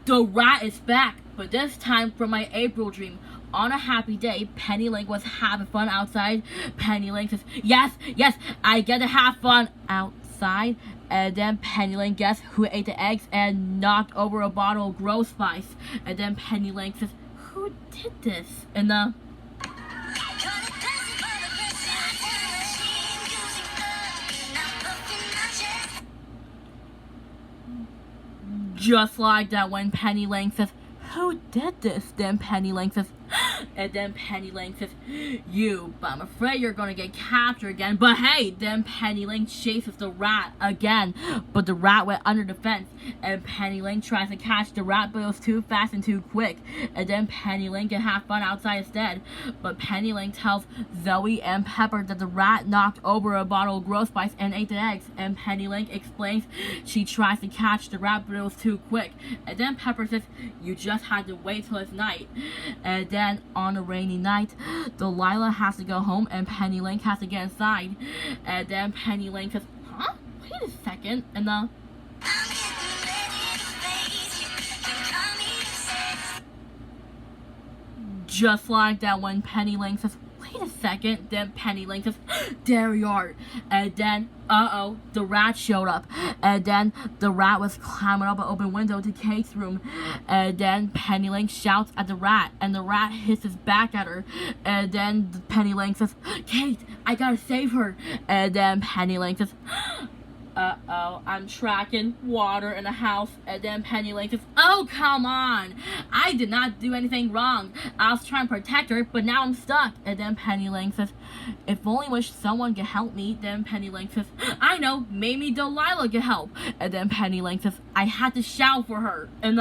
The rat is back, but this time from my April dream. On a happy day, Penny Link was having fun outside. Penny Link says, yes, yes, I get to have fun outside. And then Penny Link guessed who ate the eggs and knocked over a bottle of Grow Spice. And then Penny Link says, who did this? And just like that, when Penny Link says, who did this? Then Penny Link says, and then Penny Link says, you, but I'm afraid you're gonna get captured again. But hey, then Penny Link chases the rat again, but the rat went under the fence, and Penny Link tries to catch the rat, but it was too fast and too quick. And then Penny Link can have fun outside instead, but Penny Link tells Zoe and Pepper that the rat knocked over a bottle of Grow Spice and ate the eggs, and Penny Link explains she tries to catch the rat, but it was too quick. And then Pepper says, you just had to wait till it's night. And then on a rainy night, Delilah has to go home and Penny Link has to get inside. And then Penny Link says, huh? Wait a second. And just like that, when Penny Link says, wait a second, then Penny Link says, there you are. And then, the rat showed up. And then the rat was climbing up an open window to Kate's room. And then Penny Link shouts at the rat, and the rat hisses back at her. And then Penny Link says, Kate, I gotta save her. And then Penny Link says, I'm tracking water in the house. And then Penny Link says, oh, come on. I did not do anything wrong. I was trying to protect her, but now I'm stuck. And then Penny Link says, if only wish someone could help me. Then Penny Link says, I know, maybe Delilah could help. And then Penny Link says, I had to shout for her. And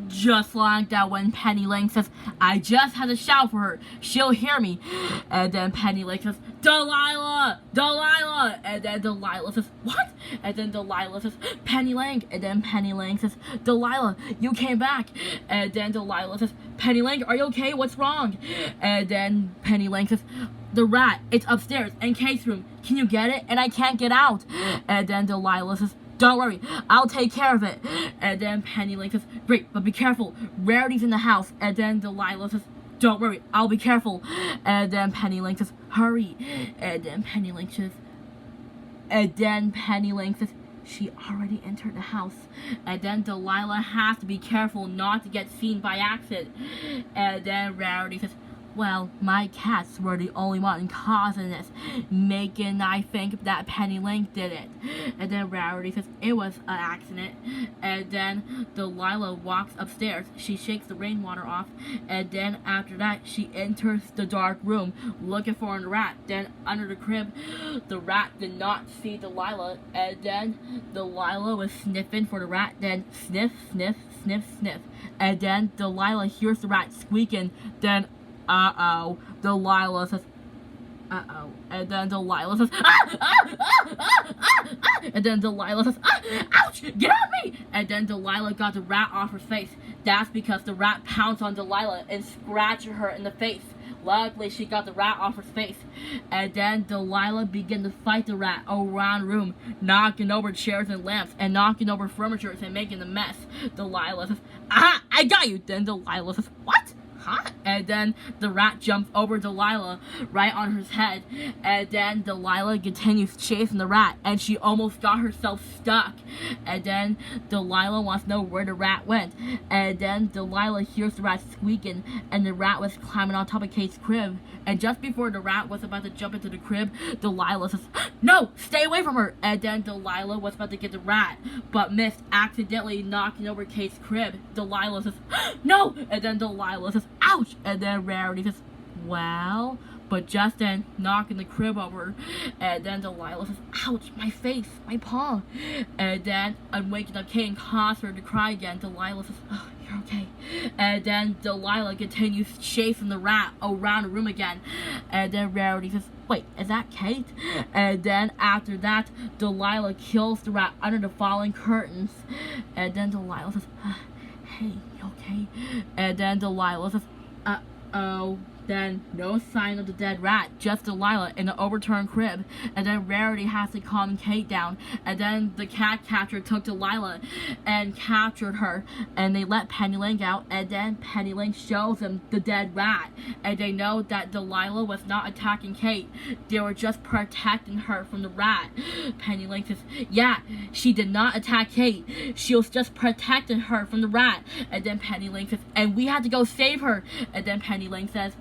just like that, when Penny Link says, I just had to shout for her. She'll hear me. And then Penny Link says, Delilah! Delilah! And then Delilah says, what? And then Delilah says, Penny Link. And then Penny Link says, Delilah, you came back. And then Delilah says, Penny Link, are you okay? What's wrong? And then Penny Link says, the rat, it's upstairs in Kate's room. Can you get it? And I can't get out. And then Delilah says, don't worry, I'll take care of it. And then Penny Link says, great, but be careful. Rarity's in the house. And then Delilah says, don't worry, I'll be careful. And then Penny Link says, hurry. And then Penny Link says, she already entered the house. And then Delilah has to be careful not to get seen by accident. And then Rarity says, well, my cats were the only one causing this, making I think that Penny Link did it. And then Rarity says it was an accident. And then Delilah walks upstairs. She shakes the rainwater off. And then after that, she enters the dark room looking for a rat. Then under the crib, the rat did not see Delilah. And then Delilah was sniffing for the rat. Then sniff, sniff, sniff, sniff. And then Delilah hears the rat squeaking. Then Delilah says, Uh-oh. And then Delilah says, ah, ah, ah, ah, ah, ah. And then Delilah says, ah, ouch, get on me. And then Delilah got the rat off her face. That's because the rat pounced on Delilah and scratched her in the face. Luckily, she got the rat off her face. And then Delilah began to fight the rat around the room, knocking over chairs and lamps, and knocking over furniture and making a mess. Delilah says, aha, I got you. Then Delilah says, what? Huh? And then the rat jumps over Delilah right on her head. And then Delilah continues chasing the rat, and she almost got herself stuck. And then Delilah wants to know where the rat went. And then Delilah hears the rat squeaking, and the rat was climbing on top of Kate's crib. And just before the rat was about to jump into the crib, Delilah says, no, stay away from her. And then Delilah was about to get the rat, but missed, accidentally knocking over Kate's crib. Delilah says, no. And then Delilah says, ouch. And then Rarity says, well, but just then, knocking the crib over, and then Delilah says, ouch, my face, my paw. And then, I'm waking up Kate and cause her to cry again. Delilah says, oh, you're okay. And then Delilah continues chasing the rat around the room again. And then Rarity says, wait, is that Kate? And then after that, Delilah kills the rat under the falling curtains. And then Delilah says, hey, you okay? And then Delilah says, uh-oh. Then, no sign of the dead rat, just Delilah in the overturned crib. And then Rarity has to calm Kate down. And then the cat catcher took Delilah and captured her. And they let Penny Lane out. And then Penny Lane shows them the dead rat. And they know that Delilah was not attacking Kate. They were just protecting her from the rat. Penny Lane says, yeah, she did not attack Kate. She was just protecting her from the rat. And then Penny Lane says, and we had to go save her. And then Penny Lane says,